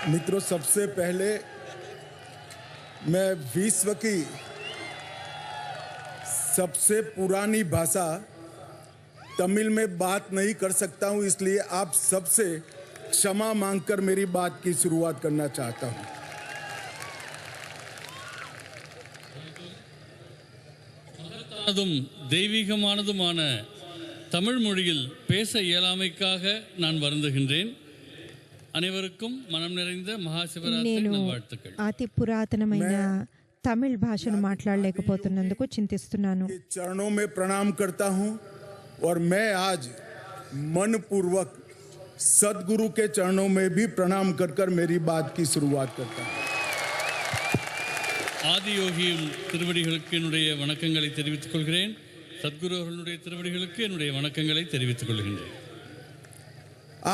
मित्रों, सबसे पहले मैं विश्व की सबसे पुरानी भाषा तमिल में बात नहीं कर सकता हूं, इसलिए आप सबसे क्षमा मांगकर मेरी बात की शुरुआत करना चाहता हूं। தெய்வீகமானதுமான தமிழ் மொழியில் பேச இயலாமைக்காக நான் வருந்துகின்றேன். అనివరకం మనం నిరైంద మహాశివరాత్రి నమస్కారాలు. అతి పురాతనమైన తమిళ భాషను మాట్లాడలేకపోతున్నందుకు చింతిస్తున్నాను. चरणों में प्रणाम करता हूं और मैं आज मनपूर्वक सद्गुरु के चरणों में भी प्रणाम कर मेरी बात की शुरुआत करता हूं. ஆதியோகியின் திருவடிகளுக்கு என்னுடைய வணக்கங்களை தெரிவித்துக் கொள்கிறேன். சத்குரு அவர்களுடைய திருவடிகளுக்கு என்னுடைய வணக்கங்களை தெரிவித்துக் கொள்கிறேன்.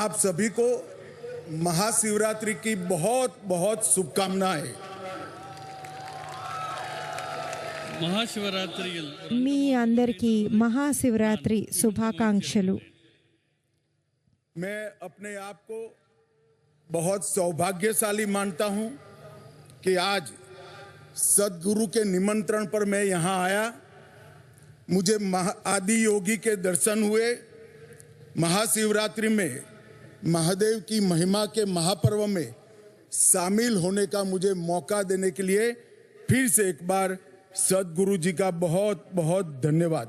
आप सभी को महाशिवरात्रि की बहुत बहुत शुभकामनाएं. మహాశివరాత్రిயில் మీ అందరికీ మహాశివరాత్రి శుభాకాంక్షలు. मैं अपने आप को बहुत सौभाग्यशाली मानता हूं कि आज सद्गुरु के निमंत्रण पर मैं यहां आया. मुझे आदि योगी के दर्शन हुए. महाशिवरात्रि में महादेव की महिमा के महापर्व में शामिल होने का मुझे मौका देने के लिए फिर से एक बार सद्गुरु जी का बहुत बहुत धन्यवाद.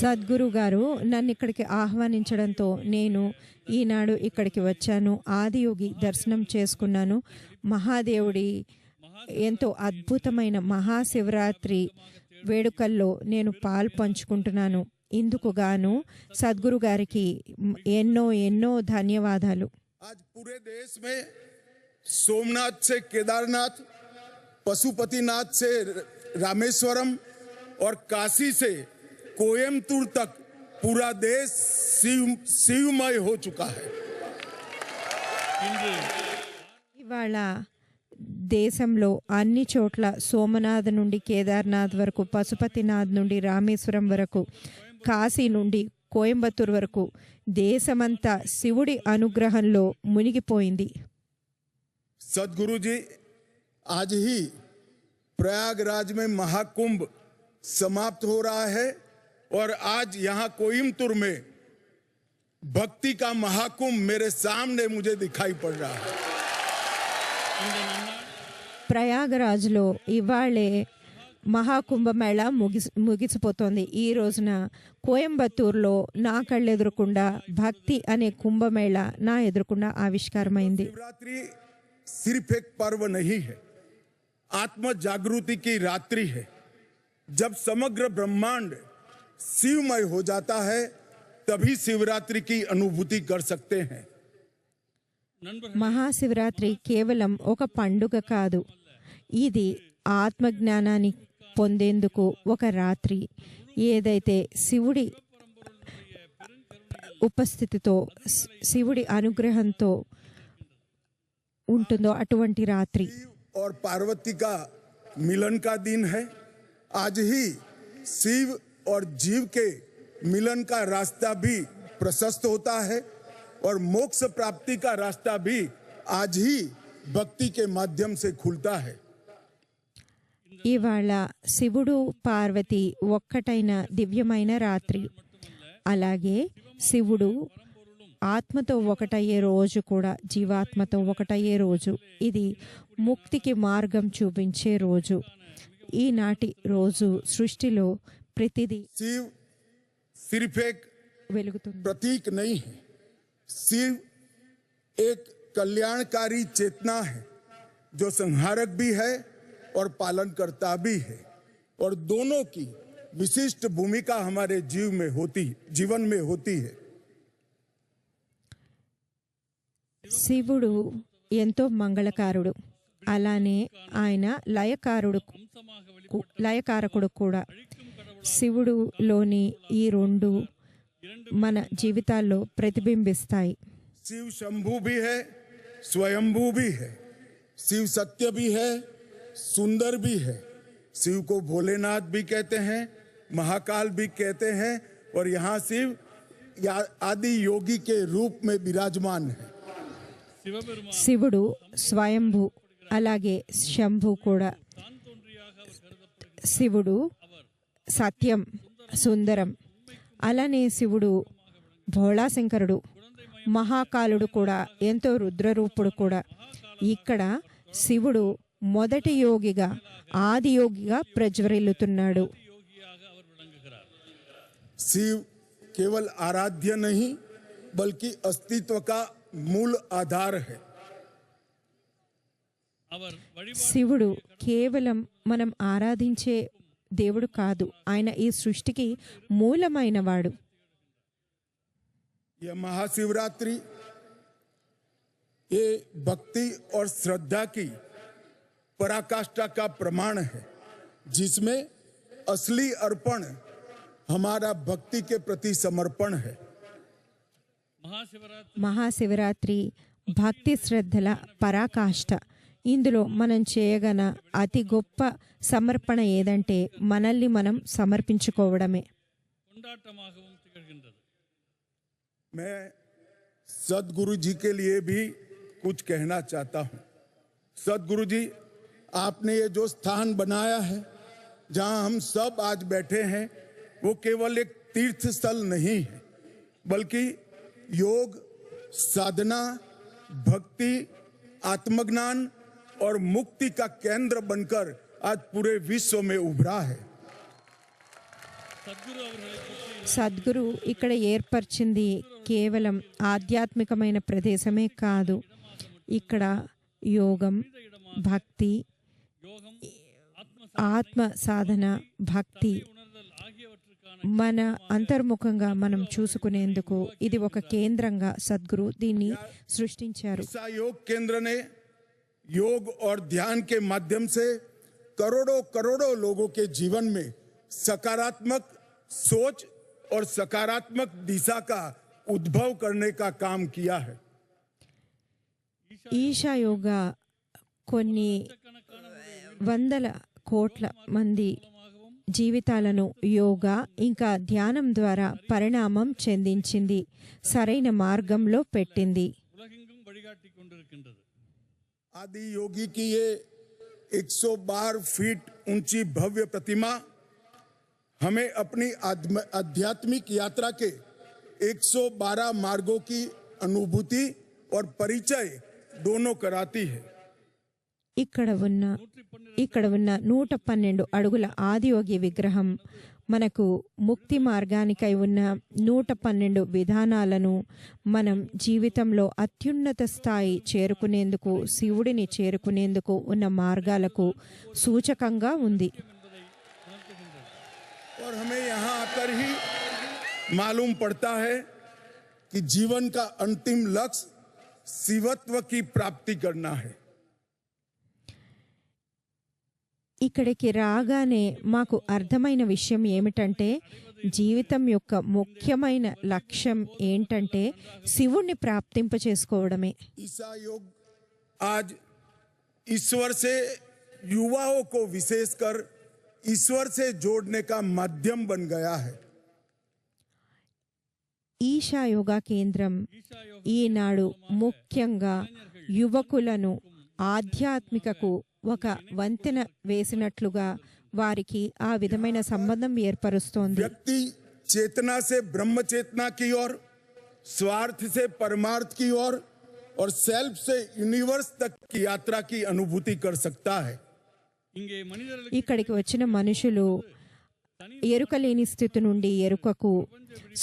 సద్గురు గారు నన్ను ఇక్కడికి ఆహ్వానించడంతో నేను ఈనాడు ఇక్కడికి వచ్చాను. ఆదియోగి దర్శనం చేసుకున్నాను. మహాదేవుడి ఎంతో అద్భుతమైన మహాశివరాత్రి వేడుకల్లో నేను పాలు పంచుకుంటున్నాను. ఇందుకు గాను సద్గురు గారికి ఎన్నో ఎన్నో ధన్యవాదాలు. आज पूरे देश में सोमनाथ से केदारनाथ, पशुपतिनाथ से रामेश्वरम और काशी से कोयम्बतूर तक पूरा देश शिवमय हो चुका है. ఇవాళ దేశంలో అన్ని చోట్ల సోమనాథ్ నుండి కేదార్నాథ్ వరకు, పశుపతినాథ్ నుండి రామేశ్వరం వరకు, కాశీ నుండి కోయంబత్తూర్ వరకు దేశమంతా శివుడి అనుగ్రహంలో మునిగిపోయింది. सदगुरु जी आज ही प्रयागराज में महाकुंभ समाप्त हो रहा है और आज यहाँ कोयम्बतूर में भक्ति का महाकुंभ मेरे सामने मुझे दिखाई पड़ रहा है. ప్రయాగరాజ్లో ఇవాళే మహాకుంభమేళ ముగిసిపోతోంది. ఈ రోజున కోయంబత్తూర్లో నా కళ్ళెదురకుండా భక్తి అనే కుంభమేళ నా ఎదురకుండా ఆవిష్కారమైంది. शिवरात्रि सिर्फ एक पर्व नहीं है, आत्म जागृति की रात्रि है. जब समग्र ब्रह्मांड शिवमय हो जाता है तभी शिवरात्रि की अनुभूति कर सकते हैं. మహాశివరాత్రి కేవలం ఒక పండుగ కాదు, ఇది ఆత్మజ్ఞానాన్ని పొందేందుకు ఒక రాత్రి. ఏదైతే శివుడి ఉపస్థితితో, శివుడి అనుగ్రహంతో ఉంటుందో అటువంటి రాత్రి. और पार्वती का मिलन का दिन है. आज ही शिव और जीव के मिलन का रास्ता भी प्रशस्त होता है और मोक्ष प्राप्ति का रास्ता भी आज ही भक्ति के माध्यम से खुलता है. ఇవాళ శివుడు పార్వతి ఒక్కటైన దివ్యమైన రాత్రి. అలాగే శివుడు ఆత్మతో ఒకటయ్యే రోజు కూడా, జీవాత్మతో ఒకటయ్యే రోజు. ఇది ముక్తికి మార్గం చూపించే రోజు. ఈనాటి రోజు సృష్టిలో ప్రతిదీ शिव सिर्फ एक వెలుగుతుంది. प्रतीक नहीं है, शिव एक कल्याणकारी चेतना है जो संहारक भी है और पालनकर्ता भी है. और दोनों की विशिष्ट भूमिका हमारे जीवन में होती है. శివుడు ఎంతో మంగళకారుడు, అలానే ఆయన లయకారకుడు కూడా. శివుడులోని ఈ రెండు మన జీవితాల్లో ప్రతిబింబిస్తాయి. शिव शंभु भी है, स्वयंभू भी है. शिव सत्य भी है, सुंदर भी है. शिव को भोलेनाथ भी कहते हैं, महाकाल भी कहते हैं और यहाँ शिव आदि योगी के रूप में विराजमान है. சிவபெருமான் శివుడు స్వయంభు, అలాగే శంభు కూడా. தான் தோன்றியாக அவர் கருதப்படுகிறார். శివుడు సత్యం, సుందరం. అలానే శివుడు భోళాశంకరుడు, మహాకాలుడు కూడా, ఎంతో రుద్రరూపుడు కూడా. ఇక్కడ శివుడు మొదటి యోగిగా, ఆది యోగిగా ప్రజ్వరిల్లుతున్నాడు. யோகியாக அவர் விளங்குகிறார். शिव केवल आराध्य नहीं बल्कि अस्तित्व का मूल आधार है। அவர் வழிபாடு శివుడు కేవలం మనం ఆరాధించే దేవుడు కాదు, ఆయన ఈ సృష్టికి మూలమైన వాడు. यह महाशिवरात्रि ये भक्ति और श्रद्धा की पराकाष्ठा का प्रमाण है, जिसमें असली अर्पण हमारा भक्ति के प्रति समर्पण है। மகாசிவராத்திரி మహాశివరాత్రి భక్తి శ్రద్ధల పరాకాష్ఠ. ఇందులో మనం చేయగల అతి గొప్ప సమర్పణ ఏదంటే మనల్ని మనం సమర్పించుకోవడమే. கொண்டாட்டமாகவும் திகழ்கின்றது. मैं सदगुरु जी के लिए भी कुछ कहना चाहता हूं। सदगुरु जी, आपने ये जो स्थान बनाया है जहां हम सब आज बैठे हैं, वो केवल एक तीर्थ स्थल नहीं है, बल्कि योग, साधना, भक्ति, आत्मज्ञान और मुक्ति का केंद्र बनकर आज पूरे विश्व में उभरा है। సద్గురు அவர்களை பற்றி సద్గురు ఇక్కడ ఏర్పరిచింది కేవలం ఆధ్యాత్మికమైన ప్రదేశమే కాదు. ఇక్కడ యోగం, భక్తి, யோகம், ஆத்ம ఆత్మ సాధన, భక్తి உணர்தல் ஆகியவற்றுக்கான మన అంతర్ముఖంగా మనం చూసుకునేందుకు ఇది ఒక కేంద్రంగా సద్గురు దీన్ని సృష్టించారు. ईसा योग केंद्र ने योग और ध्यान के माध्यम से करोड़ों करोड़ों लोगों के जीवन में सकारात्मक सोच और सकारात्मक दिशा का उद्भव करने का काम किया है। ఈశా యోగా కొన్ని వందల కోట్ల మంది జీవితాలను యోగా ఇంకా ధ్యానం ద్వారా పరిణామం చెందించింది, సరైన మార్గంలో పెట్టింది. உலகெங்கும் வழிகாட்டிக் கொண்டிருக்கின்றது. आदि योगी की ये 112 फीट ऊंची भव्य प्रतिमा हमें अपनी आध्यात्मिक यात्रा के 112 मार्गों की अनुभूति और परिचय दोनों कराती है। ఇక్కడ ఉన్న 112 అడుగుల ఆదియోగి విగ్రహం మనకు ముక్తి మార్గానికై ఉన్న 112 విధానాలను, మనం జీవితంలో అత్యున్నత స్థాయి చేరుకునేందుకు, శివుడిని చేరుకునేందుకు ఉన్న మార్గాలకు సూచకంగా ఉంది. और हमें यहाँ आकर ही मालूम पड़ता है कि जीवन का अंतिम लक्ष्य शिवत्व की प्राप्ति करना है। ఇక్కడికి రాగానే మాకు అర్థమైన విషయం ఏమిటంటే, జీవితం యొక్క ముఖ్యమైన లక్ష్యం ఏంటంటే శివుణ్ణి ప్రాప్తింప చేసుకోవడమే. ईसा योग आज ईश्वर से युवाओं को विशेषकर ईश्वर से जोड़ने का माध्यम बन गया है। ఈశా యోగా కేంద్రం ఈనాడు ముఖ్యంగా యువకులను ఆధ్యాత్మికకు ఒక వంతెన వేసినట్లుగా వారికి ఆ విధమైన సంబంధం ఏర్పరుస్తోంది. व्यक्ति चेतना से ब्रह्म चेतना की ओर, स्वार्थ से परमार्थ की ओर और सेल्फ से यूनिवर्स तक की यात्रा की अनुभूति कर सकता है। இங்கே மனிதர்களுக்கு ఇక్కడికి వచ్చిన మనుషులు ఎరుక లేని స్థితి నుండి ఎరుకకు,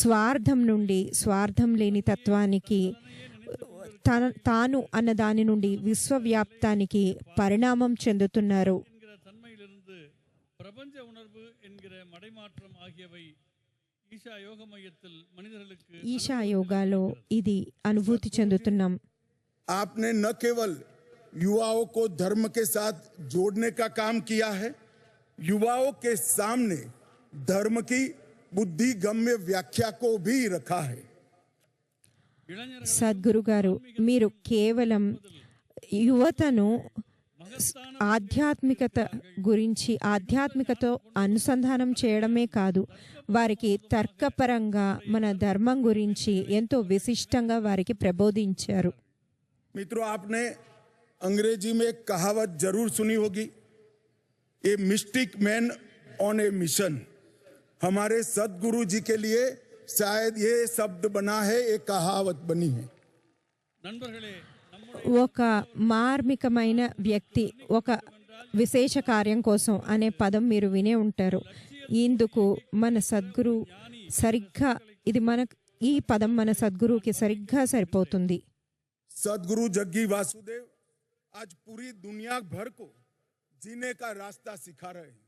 స్వార్థం నుండి స్వార్థం లేని తత్వానికి, తాను అన్న దాని నుండి విశ్వవ్యాప్తానికి పరిణామం చెందుతున్నారు. என்கிற தன்மையிலிருந்து பிரபஞ்ச உணர்வு என்கிற மடைமாற்றம் ஆகியவை ஈஷா யோக மையத்தில் மனிதர்களுக்கு ఈశా యోగాలో ఇది అనుభూతి చెందుతున్నాం. आपने न केवल युवाओं को धर्म के साथ जोड़ने का काम किया है, युवाओं के सामने धर्म की बुद्धिगम्य व्याख्या को भी रखा है। இளைஞர்கள் సద్గురు గారు, మీరు కేవలం యువతను ఆధ్యాత్మికత గురించి, ఆధ్యాత్మికతో అనుసంధానం చేయడమే కాదు, వారికి తర్కపరంగా మన ధర్మం గురించి ఎంతో విశిష్టంగా వారికి ప్రబోధించారు. मित्रों, आपने अंग्रेजी में एक कहावत जरूर सुनी होगी, a mystic man on A mission. हमारे सदगुरु जी के लिए शायद ये शब्द बना है, एक कहावत बनी है। நண்பர்களே, நம்முடைய ఒక మార్మికమైన వ్యక్తి ఒక విశేష కార్యం కోసం అనే పదం మీరు వినే ఉంటారు. ఇందుకు మన సద్గురు సరిగ్గా ఈ పదం మన సద్గురువుకి సరిగ్గా సరిపోతుంది. सदगुरु जग्गी वासुदेव आज पूरी दुनिया भर को जीने का रास्ता सिखा रहे हैं।